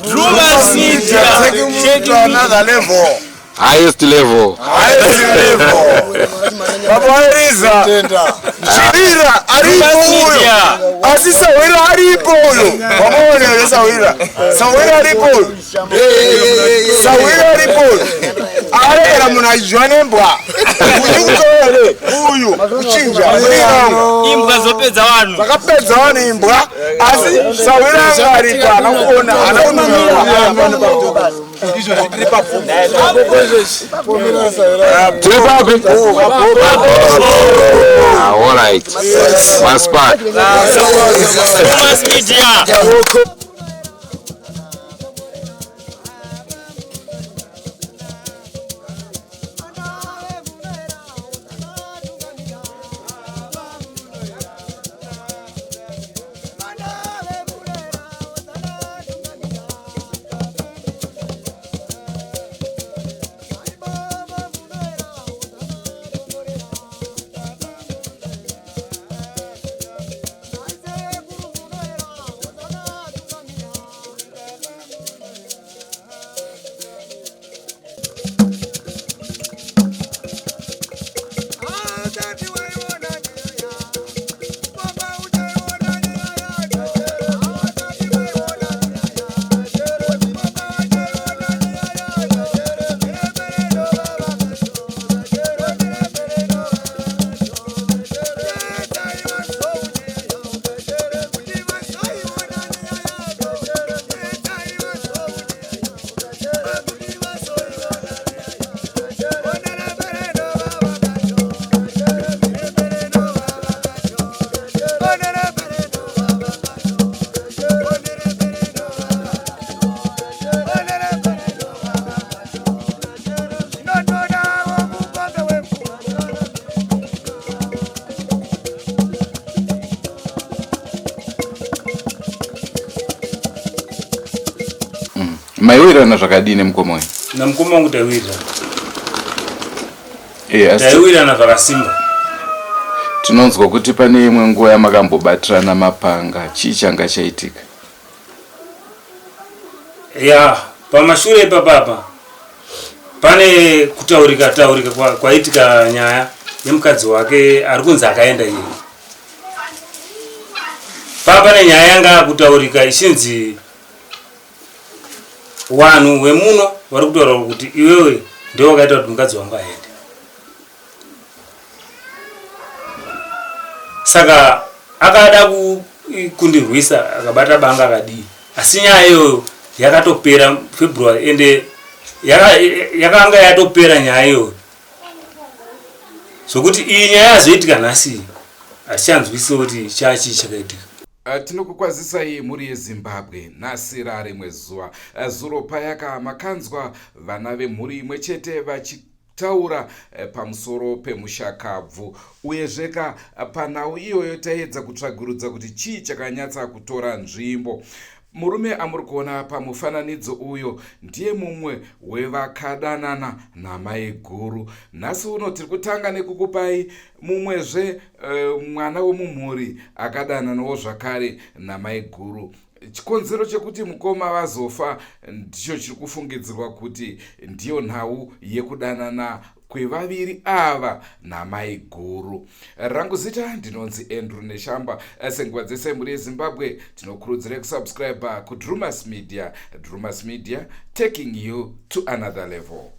Drumas Media, taking to another level. Highest level. Babariza. Shirira aripo huyo. Asisa wira aripo huyo. Wamone wile sawira. Sawira aripo huyo. Sawira aripo huyo. Arera munajwane mbwa. Kujukole huyu. Kuchinja. imbwa zopedza wanu. Zakapedza wanu imbwa. Asi sawira ngaripa. Anakuona. All right. One spot. Drumas Media. Maiwira na zvakadini mkomo. Na mkomo wangu taiwira. Asi taiwira na zvakasimba. Tinonzwa kuti pane imwe nguva yamakambobatirana mapanga. Chii changa chaitika? Ya, pamashure ipapapa. Pane kutaurika kwaitika nyaya yemukadzi wake ari kunzi akaenda iye. Pane nyaya yanga kutaurika ishinzi wanhu wemuno vari kutaura kuti iwewe ndiwe wakaita kuti mukadzi wangu aende. Saka akada kundirwisa akabata banga akadii. Asi nyaya iyoyo yakatopera February ende yakanga yatopera nyaya iyoyo. Sokuti iyi nyaya yazoitika nhasi hatichanzwisi kuti chachi chakaitika. Tinokukwazisai muri yeZimbabwe nhasi rimwe zuva. Zuro payaka makanzwa vana vemhuri imwe chete vachitaura pamusoro pemushakabvu. Uyezveka panhau iyoyo taedza kutsvagurudza kuti chii chakanyatsa kutora nzvimbo. Murume amuri kuona pamufananidzo uyo ndiye mumwe wevakadanana namai guru. Nhasi uno tiri kutanga nekukupai mumwezve mwana wemumhuri akadananawo zvakare namai guru. Chikonzero chekuti mukoma vazofa ndicho chiri kufungidzirwa kuti ndiyo nhau yekudanana kwevaviri ava namai guru. Rangu zita ndinonzi Andrew Neshamba. Senguva dzese muri yeZimbabwe tinokurudzirai kusubscribe kuDrumas Media. Drumas Media, taking you to another level.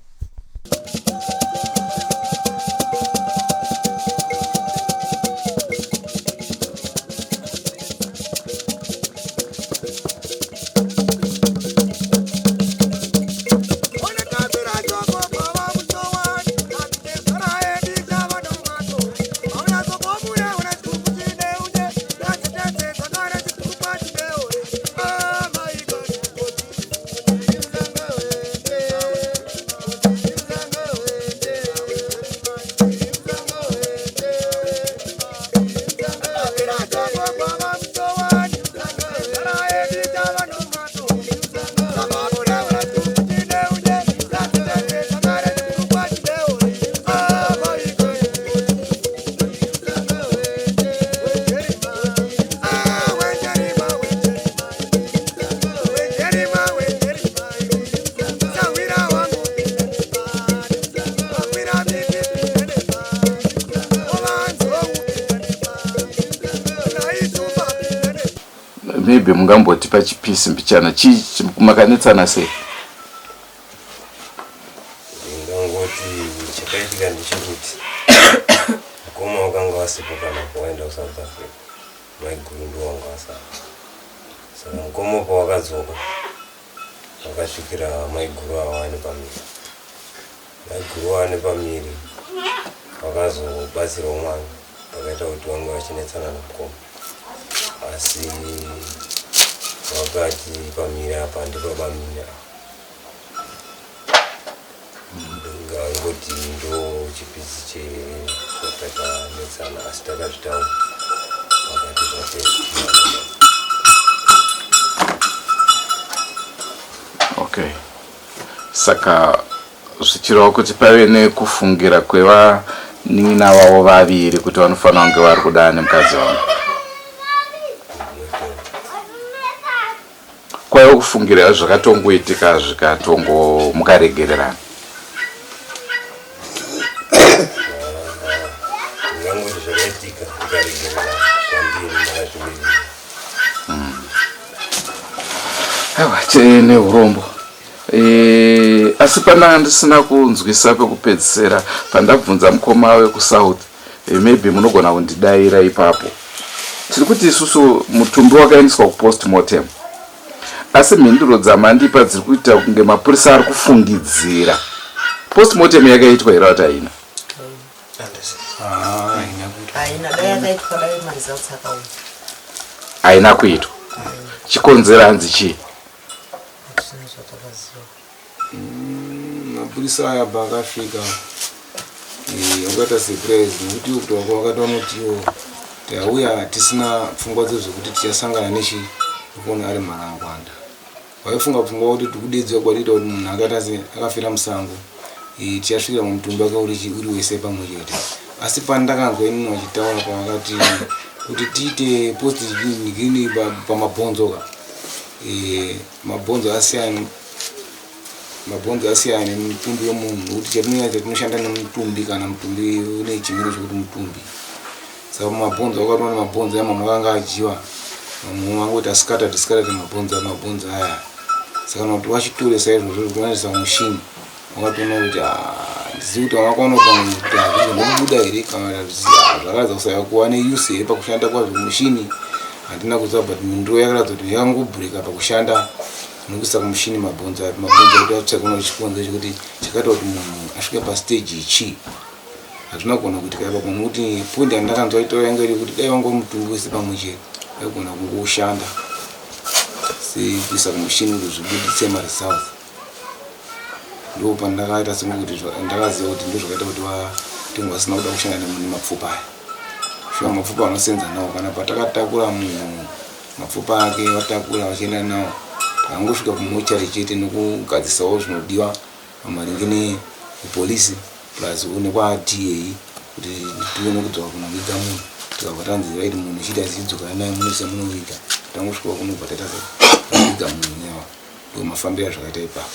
maybe mungamboti pachipisi mbichana makanetsana sei? Ngangoti chakaitika ndechekuti mukoma wakanga wasipo kana kuenda kuSouth Africa, maiguru ndo wanga wasapa. Saka mukoma pawakadzoka wakasvikira maiguru awane pamiri. Maiguru awane pamiri wakazobatsira umwana pakaita kuti vange vachinetsana namukoma, asi wakati pamiri apa ndipo pamira ngangoti ndo chipisi chetakanetsana, asi takazvitaura wakati pate. Okay, saka zvichirawo kuti pave nekufungira kwevanina vavo vaviri kuti vanofanira kunge vari kudana nemukadzi wavo. Kwaiva kufungira zvakatongoitika zvikatongo mukaregererana? Ngangoti zvakaitika tikaregererana kwandiri makazvimirira. Aiwa, tiine urombo. Asi pandanga ndisina kunzwisa pekupedzisira pandabvunza mukoma wekuSouth, maybe munogona kundidaira ipapo. Tiri kuti isusu mutumbi wakaendeswa kupostmortem, asi mhinduro dzamandipa dziri kuita kunge mapurisa ari kufungidzira. Postmortem yakaitwa here kuti haina? Haina kuitwa. Chikonzera hanzi chii? Mapurisa aya pakasvika wakaita surprise nekuti ukutwa wakatoona kuti tauya tisina pfungwa dzezvekuti tichasangana nechikuona ari mharangwanda. Waifunga pfungwa kuti tikudedzwa kwatiita kuti munhu akafira musango tichasvika mumutumbi wake uri wese pamwe chete. Asi pandakanzwa inini wachitaura pavakati kuti tiite post gini pamabhonzo mabhonzo asiyana nemutumbi wemunhu, kuti chatinoita tinoshanda nemutumbi kana mutumbi une chimiro chekuti mutumbi. Saka mabhonzo wakatoona mabhonzo amamwe akanga ajiwa, mamwe angoti asikata mabhonzo aya. Saka kuti wachitore saizvozvo kuwanisa mushini wakatoona kuti ndizivi kuti wakaona kuti ndinobuda here kana zvakaradza kusaya kuva neuse here pakushanda kwazvo mushini. Handina kuziva but mindiro yakaradza kuti yakangobhurika pakushanda nokuisa kumushini mabhonzo kuti atsvaka chikonzo chekuti chakaita kuti munhu asvike pastage ichi. Hatina kugona kuti kaipa nokuti poindi yandakanzwa itaura yanga iri kuti dai wangori mutumbi wese pamwe chete aigona kungoshanda sekuisa kumushini kuti zvibuditse maresults. Ndo pandakaita sekuti ndakaziva kuti ndo zvakaita kuti vatengu vasina kuda kushanda nemapfupa aya. Shuwa mapfupa anosenza nawo kana patakatakura munhu mapfupa ake watakura vachienda nawo angosvika kumochari chete nokugadzisawo zvinodiwa maringe nepolisi plus nekwaDA kuti tione kudzoka kunoviga munhu. Tikabva tanzi raiti munhu chiti asidzoka naye munoisa munoviga, tangosvika kunobva taitaviga munhu newa. Ndo mafambiro zvakaita ipapo.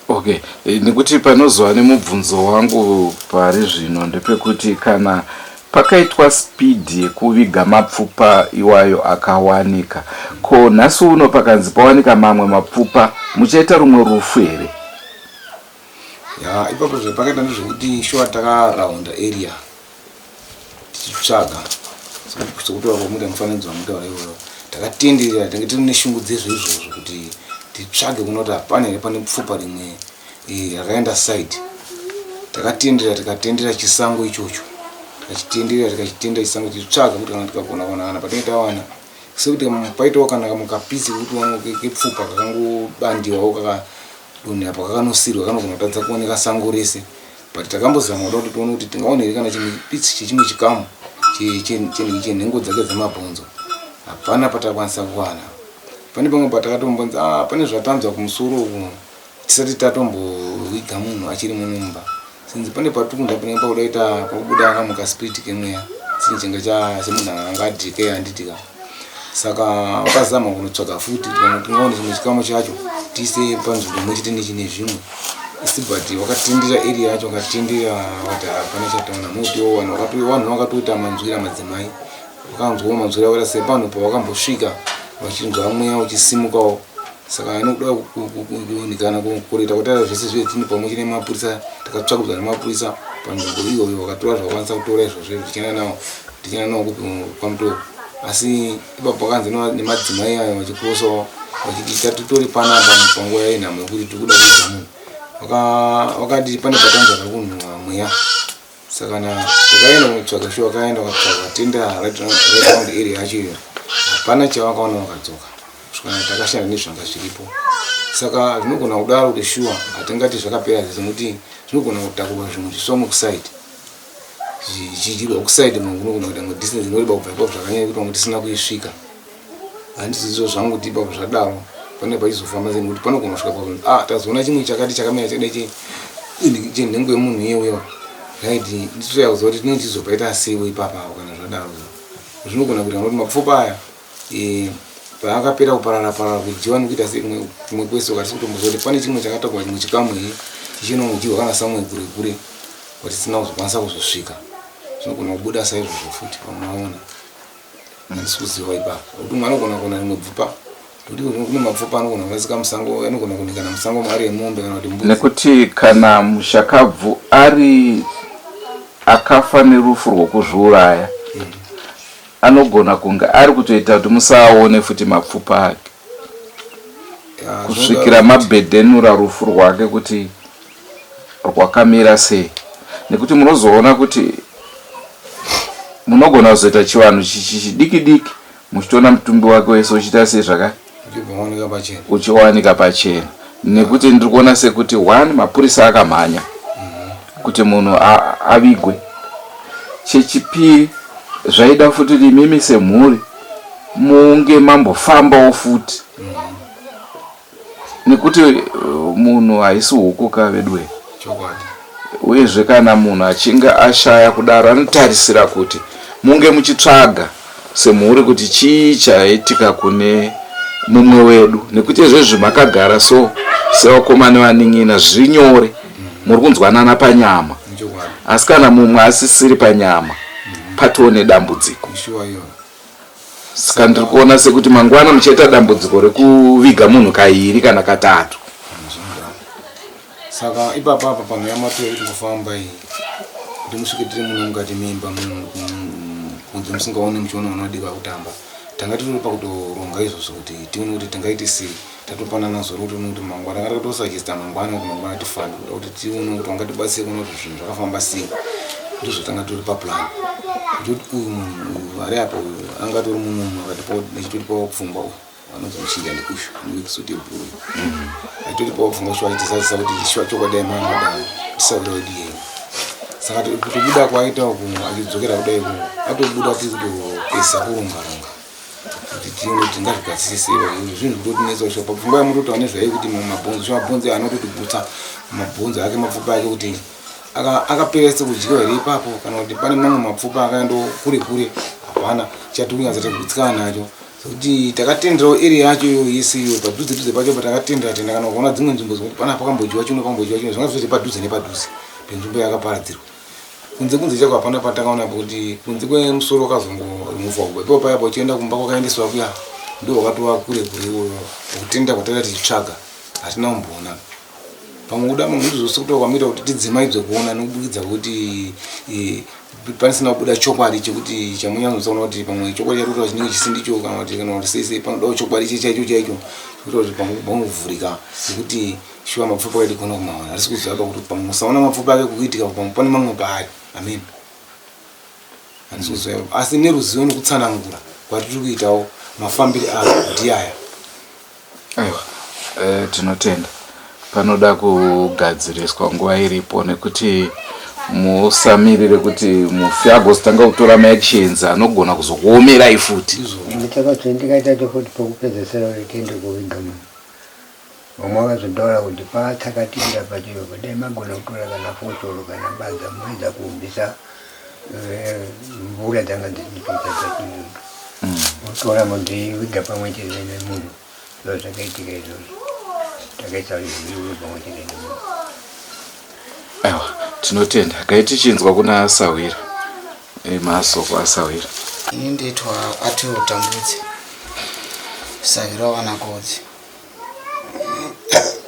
Okay, nekuti panozova nemubvunzo wangu pari zvino ndepekuti kana pakaitwa speed yekuviga mapfupa iwayo akawanika, ko nhasi uno pakanzi pawanika mamwe mapfupa muchaita rumwe rufu here? Ya ipapo zvapakaita ndezvekuti shuwa takaraunda area tichitsvaga sokuti wamuita mufananidzo wamutaura iwoyo, takatenderera tange tiri neshungu dzezvoizvozvo kuti titsvage kunoti hapana here pane pfupa rimwe rakaenda side. Takatendera chisango ichocho, tikachitendera chisango tichitsvaga kuti kana tikagona kana patinenge tawana sekuti paitawo kana mukapisi kuti kepfupa kakangobandiwawo kakadonhera pakanosirwa kanogona kutadza kuoneka sango rese. But takambozama kuda kuti tione kuti tingaona here kana chipitsi chechimwe chikamu chenhengo dzake dzemabhonzo. Hapana patakwanisa kuwana. Pane pamwe patakatombonza pane zvatanzwa kumusoro uko tisati tatomboviga munhu achiri mumba. Sinzi pane patukunda panenge pakudaita pakubuda akamuka spirit kemweya chinhu changa semunhu angadhike handitika. Saka wakazama kunotsvaga futi tingaona chimwe chikamu chacho tiise panzvimbo imwe chete nechine zvimwe. Asi but wakatendera area yacho wakatendera wakati hapana chataona nokuti vanhu vakatoita manzwira madzimai. Vakanzwawo manzwira vakati sepanhu pawakambosvika vachinzwa mweya uchisimukawo. Saka anoda kuonekana kukoreta kuti zvese zvetini pamwe chine mapurisa takatsvakudzwa nemapurisa panzvimbo iyoyo vakatora zvakwanisa kutora izvozvo tichina nawo pamutoro. Asi ipapo vakanzi nemadzimai ayo vachikurosawo vachiti tatitori panapa panguva yenhamo yekuti tiri kuda kuita munhu vakati pane patanzwa kunhuhwa mweya. Saka takaenda kutsvaga shuwa vakaenda kutsvaga tenda right area yacho iyo hapana chavakaona vakadzoka kusvikana takashanda nezvanga zviripo. Saka zvinogona kudaro kuti shuwa hatingati zvakapera zvese nokuti zvinogona kutakurwa zvimwe zviswa mukusaidi zvichirwa kusaidi munhu unogona kuita distance inoreba kubva ipapo zvakanyanya kuti tisina kuisvika. Handisi izvo zvangu kuti ipapo zvadaro pane pachizofamba sei nokuti panogona kusvika papo tazoona chimwe chakati chakamira chadai chenhengo yemunhu iyeuyo right nditoya kuziva kuti tinenge tizopaita seiwo ipapapo kana zvadaro. Zvinogona kuita kuti mapfupa aya paakapera kuparara kudyiwa nekuita sei kumwe kwese ukatisi kutombozwa kuti pane chimwe chakatakwa chimwe chikamwe chichinongudyiwa kana samwe kure kure kuti tisina kuzokwanisa kuzosvika. Zvinogona kubuda saizvozvo futi pamwaona handisi kuziva ipapo kuti mwana anogona kuona rimwe bvupa kuti kune mapfupa anogona kurasika musango anogona kuonekana musango ari emombe kana kuti mbuzi. Nekuti kana mushakabvu ari akafa nerufu rwokuzviuraya anogona kunge ari kutoita kuti musaone futi mapfupa ake kusvikira mabhedhenura rufu rwake kuti rwakamira sei. Nekuti munozoona kuti munogona kuzoita chivanhu chidiki diki muchitoona mutumbi wake wese uchiita sei uchiwanika pachena. Nekuti ndiri kuona sekuti mapurisa akamhanya kuti munhu avigwe. Chechipiri zvaida futi kuti imimi semhuri munge mambofambawo futi nekuti munhu haisi huku kavedwe. Uyezve kana munhu achinge ashaya kudaro anotarisira kuti munge muchitsvaga semhuri kuti chii chaitika kune mumwe wedu. Nekuti izvezvi makagara sevakomana vanin'ina zviri nyore muri kunzwanana panyama. Asi kana mumwe asisiri panyama patoo nedambudziko. Saka ndiri kuona sekuti mangwana muchaita dambudziko rekuviga munhu kairi kana katatu. Saka ipapa panhu yamatoya kuti kufamba iyi kuti musvike tiri munhu mukati memba kunze musingaoni muchiona unodiwa kutamba tanga tiri pakutoronga izvozvo kuti tione kuti tingaite sei tatopanana zoro kuti unokuti mangwana kana kutosagista mangwana kuti mangwana tifane kuti tione kuti wangatibatsire kuona kuti zvinhu zvakafamba sei ndozvotanga tiri paplan kuti uyu munhu ari apo angatori munhu akatipawo pfungwa anonzi muchinja nekushu nekusuitebhuru atoripawo pfungwa shuwa itisazisa kuti shuwa chokwadi manadayo tisaudaudiye. Saka kutobuda kwaita achidzokera kudai atobuda tiri kutopesa kuronga kuti tione kuti ngazvigadzisiseiwa zvinhu zvotinetsa shuwa papfungwa yamutoti ane zvai kuti mabhonzo shuwa mabhonzo anototibvutsa mabhonzo ake mapfupa ake kuti akaperesa kudyiwa here ipapo kana kuti pane mamwe mapfupa akaenda kure kure hapana chatikunyaza tagutsikana nacho kuti takatenderawo area yacho yese iyo padhuze pacho patakatendera kana kuona dzimwe nzvimbo dzekuti pana pakambodyiwa chino zvanga zviri padhuze nepadhuze penzvimbo yakaparadzirwa kunze chako hapana patakaonapo kuti kunze kwemusoro wakazongorimuvwa kubva ipapo paya pachienda kumba kwakaendeswa kuya ndo wakatova kure kure kutenda kwatakati tichitsvaga hatina kumboona. Pamwe kuda munhu ndizvose kuti kwamira kuti tidzimaidzwe kuona nokubudikidza kuti panisina kubuda chokwadi chekuti chamunyanzoona kuti pamwe chokwadi charuta chinenge chisindicho kana kuti sei panodawo chokwadi chaicho kuti pamuvhurika nekuti shuwa mapfupa edu kona kumawana asi kuziva kuti pamwe musaona mapfupa ake kuitika pamwe pane mamwe paari. Amen. Handisi kuziva asi neruzivo nekutsanangura kwatiri kuitawo mafambiro ndiaya. Aiwa tinotenda panoda kugadziriswa nguva iripo nekuti musamirire kuti mufi agozotanga kutora maactions anogona kuzokuomerai futi. Ndikaita futi pokupedzesera kuti tiende kuviga munhu vamwe vakazotaura kuti patsakatinda pachiyo kudai magona kutora kana foshoro kana badza muedza kuumbisa mvura dzanga dzichipedza dzatinoda kutora mudziviga pamwe chete nemunhu ndo zvakaitika izvozvo takaisa izvozvo pamwe chete nemunhu. Aiwa tinotenda gaitichinzwa kuna Asawira masoko Asawira. Ini nditwa Ati Utambudzi. kusavira wanakodzi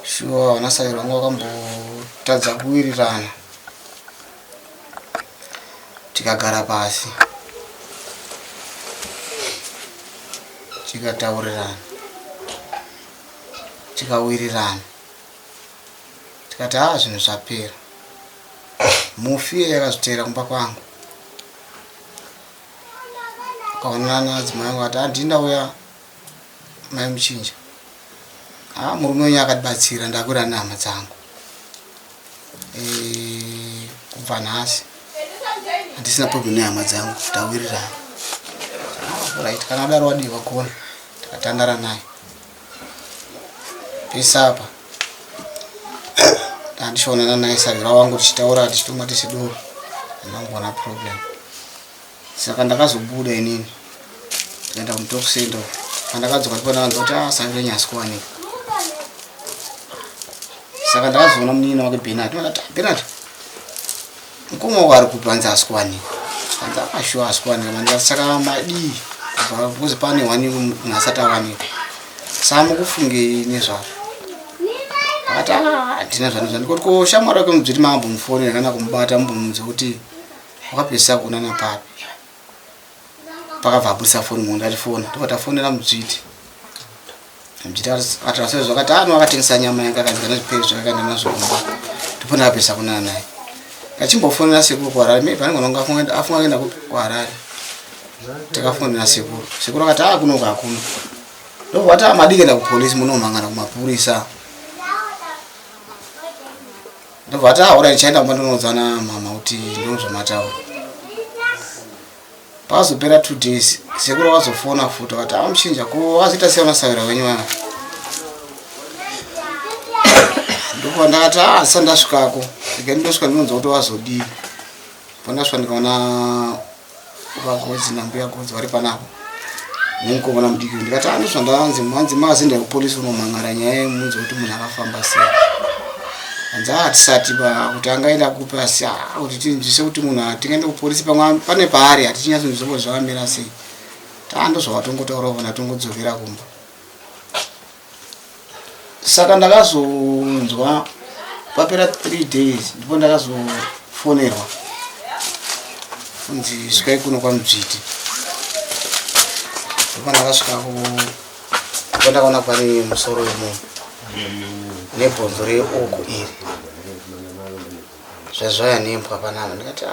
shuwa vanasavira wangu wakambotadza kuwirirana tikagara pasi tikataurirana tikawirirana tikati zvinhu zvapera. Mufi yakazotera kumba kwangu kaonana adzimai angu ati handina uya mai Muchinja. Murume wenyu akatibatsira ndakwira nehama dzangu. Kubva nhasi handisina problem nehama dzangu tawirirana. Right, kana daro wadiwa kuona tikatandara naye. Pesapa handishonana naye savira wangu tichitaura tichitumwa tisidoro handambona problem. Saka ndakazobuda inini tikaenda kumutop center. Pandakadzoka tipona vanzi kuti savira nyasikuwanika. Saka ndakazoona munini wake Bernard. Ndakati Bernard mukoma wako ari kupi vanzi asikuwanika. Vanzi akashuwa asikuwanika mandikati saka madii kuzi pane wani nasati awanika. Saka mukufungei nezvazvo. Akati ndina zvanhu zvandikoti ko shamwari wake mudzviti maambomufonera kana kumubata mubvunza kuti wakapedzisa kuonana papi. Pakabva abudisa foni munhu atifona topatafonera mudzviti. Mudzviti atarasai zvakati akatengesa nyama yanga akadzika nezviperi zvakaenda nazvo kumba. Topona akapedzisa kuonana naye. Achimbofonera sekuru kuHarare maybe anenge afunga kuenda kuHarare. Takafonera sekuru. Sekuru akati kunoku hakuna. Ndobva ati madiki kuenda kupolisi munomhangana kumapurisa. Ndobva ati ora ndichaenda kumba ndinodzana mama kuti ndinozvomataura. Pazopera 2 days sekuru akazofona futi akati Muchinja ko wazoita sei unasavira wenyu wana. Ndipo ndakati sandasvikako ndikandosvika ndinonzwa kuti wazodii. Pandasvika ndikaona vagodzi nambuya godzi vari panapo nemukomana mudiki ndikati ndozvandanzi manzi mazinda kupolisi unomhangara nyaya yemunzi kuti munhu akafamba sei. Hanzi hatisati kuti angaenda kupi asi kuti tinzwise kuti munhu tingaenda kupolisi pane paari hatichinyatsonzwa zvakamira sei. Ndozvawatongotaura kana tongodzokera kumba. Saka ndakazonzwa papera 3 days ndipo ndakazofonerwa kunzi svikai kuno kwaMudzviti. Ndipo ndakasvikako ndipo ndakaona pane musoro wemunhu nebhonzo reoko iri zvazvaya nembwa panapa. Ndikati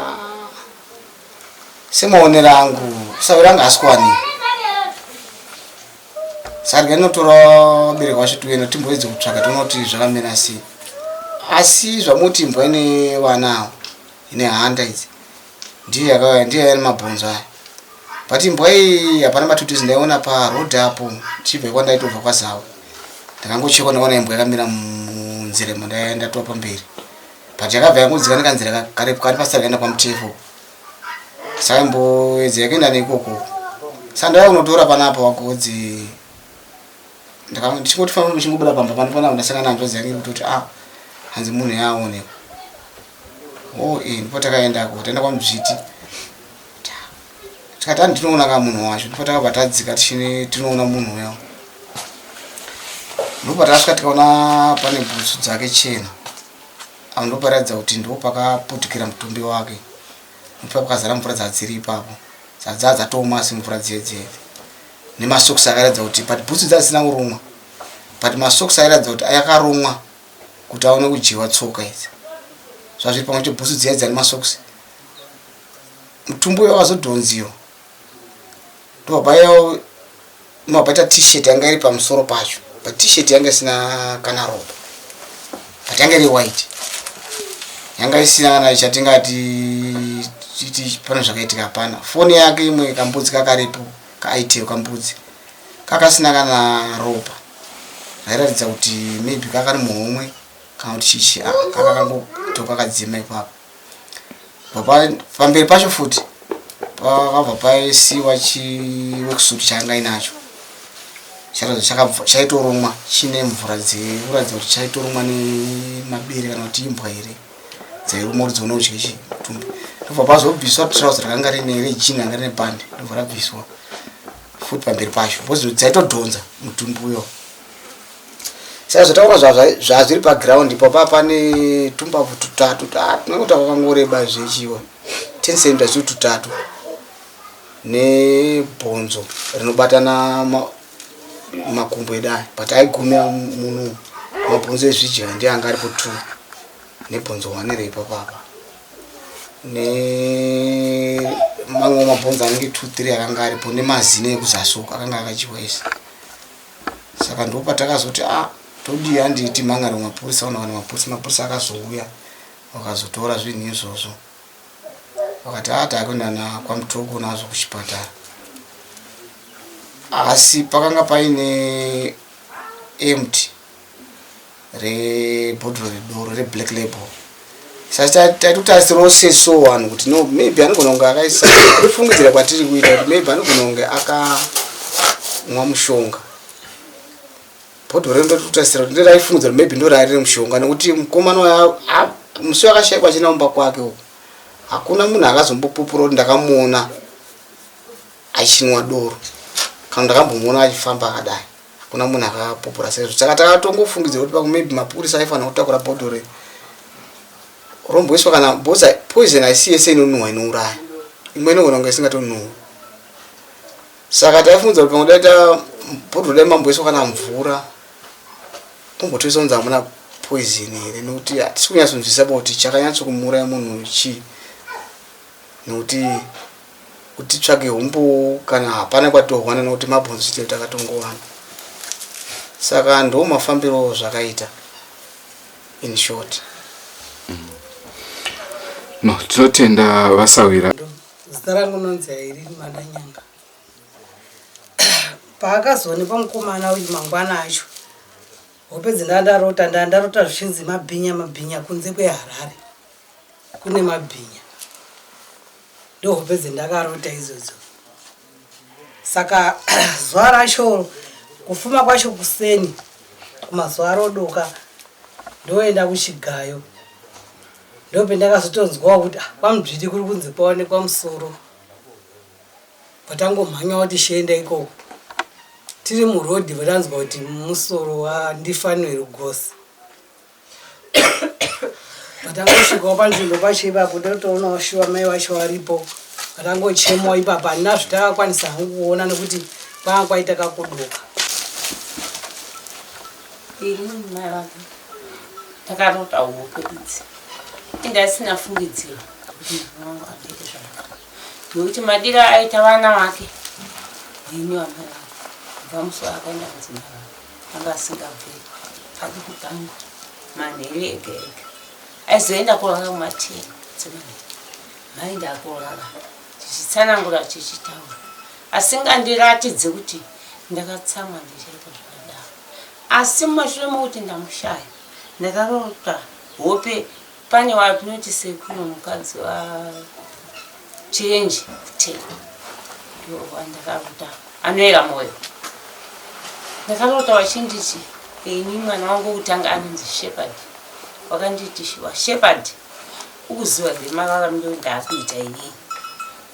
semaonero angu savira anga asikuwanika. Saka ndinotora bereka wacho tuenda timboedze kutsvaka toona kuti zvakamira sei. Asi zvamuti imbwa ine vana ine handa idzi ndiye ine mabhonzo aya. But imbwa iyi hapana matutuzi ndaiona paroad apo chibva kwandaitobva kwaZawe. Ndakangochekwa ndaona imbwa yakamira munzira ndatoa pamberi. But yakabva yangodzika nekanzira karefu kari pasara kaenda kwaMutefu. Saka imboedza yakaenda neikoko. Saka ndauya kunotora panapa wagodzi ndichingoti famba muchingobuda pamba panopana ndasangana nanjodzi yake kuti hanzi munhu yaonekwa. Ndipo takaendako taenda kwaMudzviti. Tikati tinoona ka munhu wacho ndipo takabva tadzika tinoona munhu uyo. Ndipo tasvika tikaona pane bhutsu dzake chena. Ndoparatidza kuti ndo pakaputikira mutumbi wake. Ndipo pakazara mvura dzadziri ipapo. Dzatoma semvura dzedzedze. Nemasokisi akaratidza kuti but bhutsu dzasina kurumwa. But masokisi akaratidza kuti ayakarumwa kuti aone kujiwa tsoka idzi. Zvazviri pamwe chete bhutsu dziya nemasokisi. Mutumbi uyo wakazodhonziwa. Ndopayo mabaita t-shirt yanga iri pamusoro pacho. But t-shirt yanga isina kana ropa. But yanga iri white. Yanga isina kana chatingati pane zvakaitika hapana. Foni yake imwe kambudzi kakaripo kaiteo kambudzi kakasina kana ropa. Zvairatidza kuti maybe kakari muhomwe kana kuti chichi kakakangotoka kadzima ipapo. Pamberi pacho futi pakabva paisiwa chiwekisuti changa inacho. Chaitorumwa chine mvura dzekuratidza kuti chaitorumwa nemabere kana kuti imbwa here dzairumwa kuti dzione kudya chitumbi. Ndobva pazobviswa trouser rakanga rine rejini ranga rine bhandi ndobva rabviswa. futi pamberi pacho bhozi dzaitodhonza mutumbi uyo. Saka zvotaura zvazviri paground ipo pane tumbavhu tutatu tinongoti wakangoreba zvechiwa 10 cm tutatu nebhonzo rinobatana makumbo edai but aigumira munhu mabhonzo ezvidya ndiye anga aripo 2 nebhonzo 1 reipa papa mamwe mabhonzo anenge 2-3 akanga aripo nemazino ekuzasuka akanga akadyiwa ese. Saka ndopatakazoti todi handiti mangari mapurisa unawana mapurisa akazouya wakazotora zvinhu izvozvo wakati takuenda kwaMutoko nazo kuchipatara. Asi pakanga paine empty rebhodhoro redoro reblack label. Sasa taitutasirose so one kuti no maybe anogona kunge akaisa kufungidzira kwatiri kuita kuti maybe anogona kunge akamwa mushonga. Bhodhoro rendo tutasira kuti ndaifungidzira maybe ndo rari mushonga nekuti mukomana waya musi wakashayikwa chinaumba kwake uko hakuna munhu akazombopupura kuti ndakamuona achinwa doro kana ndakambomuona achifamba akadai hakuna munhu akapupura sezvo. Saka takatongofungidzira kuti pamwe maybe mapurisa aifanira kutakura bhodhoro romboiswa kana boza poison aisiyese inonhuhwa inouraya imwe inogona kunge isingatonhuhwi. Saka taifungidzira kuti pamwe daita bhodhoro dai mamboiswa kana mvura tombotoisa kunzi hamuna poison here nekuti hatisi kunyatsonzwisisa kuti chakanyatsokumuraya munhu chii nekuti kuti tsvage humbu kana hapana kwatohwana nekuti mabhonzo chete takatongowana. Saka ndo mafambiro zvakaita in short. No, tinotenda Vasawira. Zita rangu nonzi Irene Madanyanga. Paakazoonekwa mukomana uyu mangwana acho hope ndandarota zvichinzi mabhinya kunze kweHarare kune mabhinya ndo hope dzendakarota izvodzo. Saka zuva racho kufuma kwacho kuseni kumazuva rodoka ndoenda kuchigayo ndope ndakazotonzwawo kuti kwaMubviri kuri kunzi kwaonekwa musoro patangomhanya kuti shienda ikoko tiri murodhi vatanzwa kuti musoro wandifanwe rugosi patangosvikawo panzvimbo pacho ipapo ndotoona shuwa mai wacho varipo vatangochemwa ipapo handina zvitakakwanisa hangu kuona nekuti kwanga kwaita kakudoka. Ini mai vake takarota huope idzi indasina fungidziro kuti mwana wangu andiite zvakanaka nokuti madira aita vana vake ini vamai vake vamusoro akaenda kudzimba anga asingabviri ati kutanga manheru ega ega aizoenda kurara kumateni dzemanheru mai ndakurara tichitsanangura tichitaura asingandiratidze kuti ndakatsamwa ndichaita zvakadaro. Asi mumashure mokuti ndamushaya ndakarota hope pane wapinoti sekuru mukadzi wachenji kutema ndo wandakarota anoera moyo. Ndakarota wachinditi ini mwana wangu kutanga anonzi Shepherd wakanditi Shepherd ukuziva zvemararamiro ndaakuita inini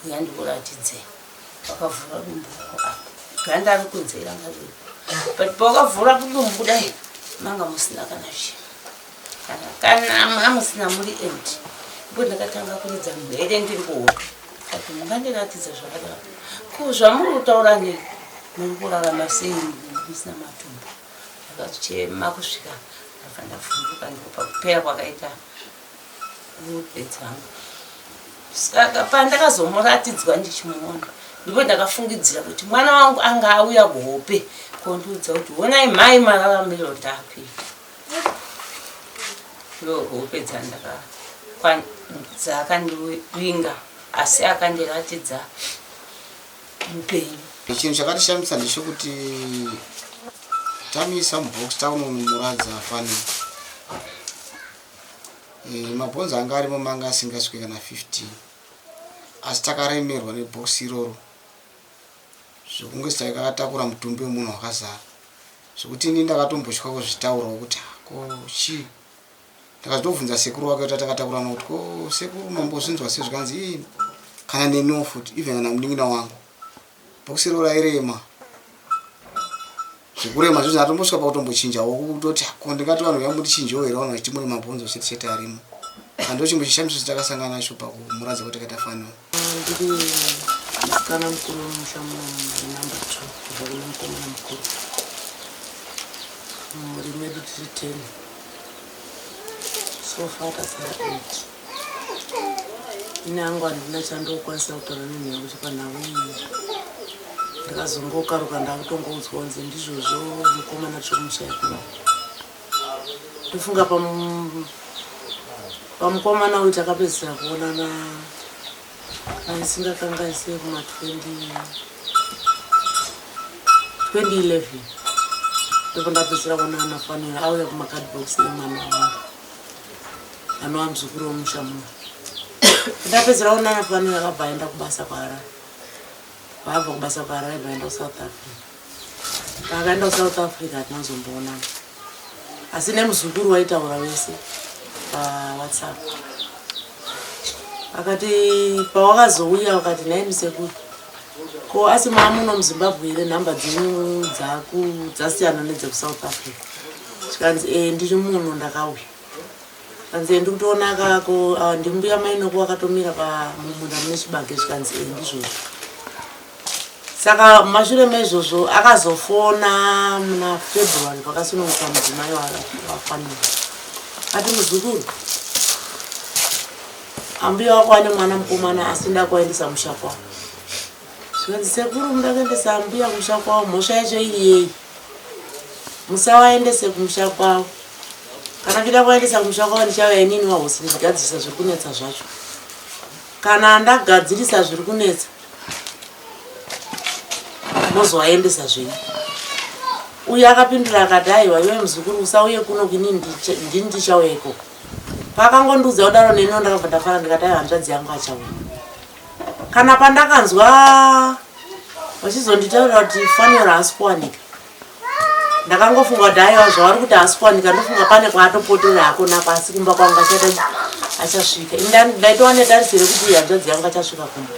yandikuratidze wakavhura dumbu ganda ari kunze iranga riri but pakavhura kudumbu kudai manga musina kana zvinhu kana mamusina muri empty ndipo ndakatanga kuridza mhere ndiri kuhope kati mungandiratidza zvakadaro ko zvamuri kutaura nei muri kurarama sei musina matumbu. Ndakachema kusvika ndavhunduka ndipo pakupera kwakaita rupe dzangu. Saka pandakazomuratidzwa ndichimuona ndipo ndakafungidzira kuti mwana wangu anga auya kuhope kondiudza kuti honai mai mararamiro ndakuita ndo hope dzakandivinga asi akandiratidza upenyu. Chinhu chakatishamisa ndechekuti tamisa mubox taunomuradza fani mabhonzo anga arimo manga asingasviki kana 15 asi takaremerwa nebox iroro zvokunge takatakura mutumbi wemunhu wakazara zvokuti ini ndakatombotya kuzvitaurawo kuti ko chii. Ndakazobvunza sekuru wake kuti takatakura nokuti ko sekuru mambozvinzwa sezvikanzi kana neniwo futi even kana munin'ina wangu bhokisi rairema zvikurema zvozvo atombosvika pautombochinjawo kutoti ndingati vanhu vambondichinjawo here vanhu vachitimune mabhonzo chete arimo ando chimwe chishamiso chatakasangana nacho pakumuradza kuti katafanira ndiri musikana mukuru mumusha namba 2 kubva kune mukomana mukuru muri medu tiri 10 so far tasara 8 ine hangu handina chandokwanisa kutaura nenyaya kuti panhau iyi ndikazongokaruka ndakutongoudzwa kunzi ndizvozvo mukomana chomumusha yakuno ndofunga pamukomana uyu takapedzisira kuonana aisingakangase kuma 2011 ndipo ndapedzisira kuonana nafanira auya kumakadbox emwana wangu anova muzukuru womusha muno ndapedzisira kuonana nafanira akabva aenda kubasa kwaharare vabva kubasa kwaharare vaenda kusouth africa vakaenda kusouth africa hatinazomboonana asi nemuzukuru waitaura wese paWhatsApp akati pawakazouya wakati naye musekuru ko asi maamuno muZimbabwe ere nhamba dzenyu dzasiyana nedzekuSouth Africa chikanzi ndiri muno ndakauya kanzi ndiri kutoona kako ndimbuya mainoko wakatomira pamumunda mune chibage chikanzi ndizvozvo saka mashure mezvozvo akazofona muna February pakasununguka mudzimai wafanira ati muzukuru ambuya wako ane mwana mukomana asi ndakuendesa musha kwavo zvikanzi sekuru ndakaendesa ambuya musha kwavo mhosva yacho iri yei musawaendese kumusha kwavo kana kuda kuendesa kumusha kwavo ndichauya inini wahosi ndigadzirisa zviri kunetsa zvacho kana ndagadzirisa zviri kunetsa mozowaendesa zvenyu uye akapindura akati aiwa iwe muzukuru usauye kuno kini ndini ndichauya ikoko pakangondiudza kudaro neniwo ndakabva ndafara ndikati aiwa hanzvadzi yangu achauya kana pandakanzwa vachizonditaurira kuti fanira haasi kuwanika ndakangofunga kuti aiwa zvavari kuti haasi kuwanika ndofunga pane kwaatopoterera hako nako asi kumba kwangu achasvika ndaitowa netarisire kuti hanzvadzi yangu achasvika kumba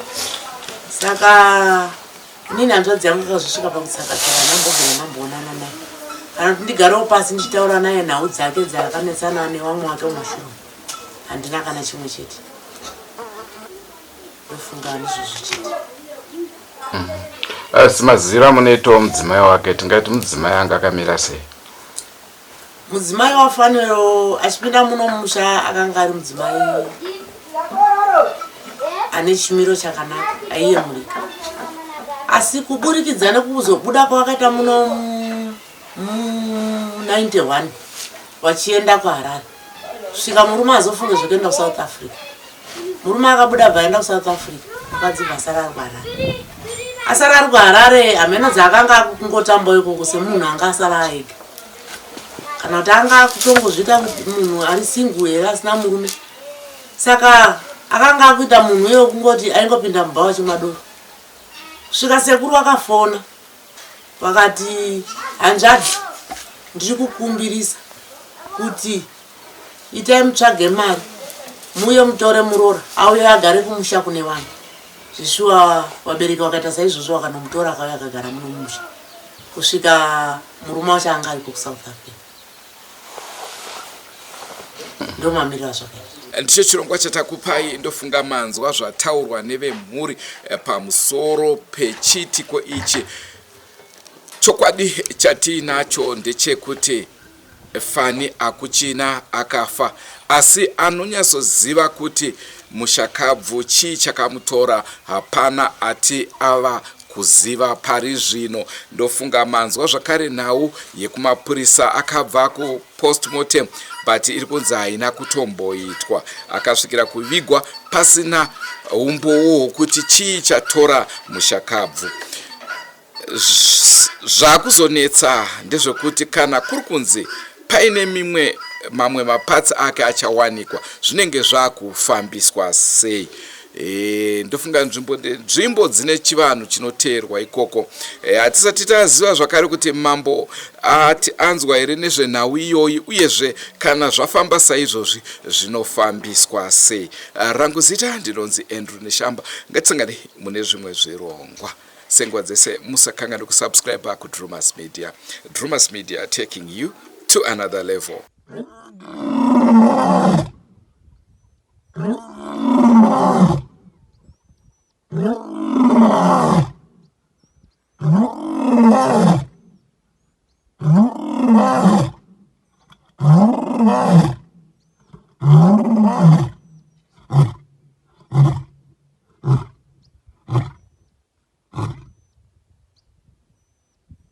saka nini hanzvadzi yangu akazosvika pakutsakatsaka namboonana naye kana kuti ndigarewo pasi ndichitaura naye nhau dzake dzakanetsana nevamwe wake mumushumo handina kana chimwe chete ndofunga ndizvozvo chete simazira munoitawo mudzimai wake tingati mudzimai anga akamira sei mudzimai wafaniro achipinda muno mumusha akanga ari mudzimai ane chimiro chakanaka aiyemurika asi kuburikidza nekuzobuda kwakaita muno 91 wachienda kuHarare kusvika murume azofunge zvokuenda kuSouth Africa murume akabuda bvaenda kuSouth Africa mukadzi bvasara ari kuHarare asara ari kuHarare hameno dzaakanga kungotambawo ikoko semunhu anga asara ega kana kuti anga kutongozvita kuti munhu ari single here asina murume saka akanga akuita munhu iye kungoti aingopinda mumba wachimadoro kusvika sekuru akafona vakati hanzvadzi ndiri kukumbirisa kuti itai mutsvage mari muye mutore murora auye agare kumusha kune vanhu zvishuwa vabereki vakaita saizvozvo vakanomutora akauya akagara muno mumusha kusvika murume wacho anga ariko kuSouth Africa ndo mamiriro azvakaita ndicho chirongwa chatakupai ndofunga manzwa zvataurwa nevemhuri pamusoro pechitiko ichi chokwadi chatiinacho ndechekuti Fani akuchina akafa asi anonyatsoziva kuti mushakabvu chii chakamutora hapana ati ava kuziva pari zvino ndofunga manzwa zvakare nhau yekumapurisa akabva kupostmortem but iri kunzi haina kutomboitwa akasvikira kuvigwa pasina umbowo kuti chii chatora mushakabvu zvakuzonetsa ndezvekuti kana kuri kunzi paine mamwe mapatsi ake achawanikwa zvinenge zvakufambiswa sei ndofunga nzvimbo dzine chivanhu chinoteerwa ikoko hatisati taziva zvakare kuti mambo ati anzwa here nezvenhau iyoyi uyezve kana zvafamba saizvozvi zvinofambiswa sei rangu zita ndinonzi Andrew Neshamba ngatisangane mune zvimwe zvirongwa. senguva dzese musakanganwe kusubscribe kuDrumas Media. Drumas Media taking you to another level.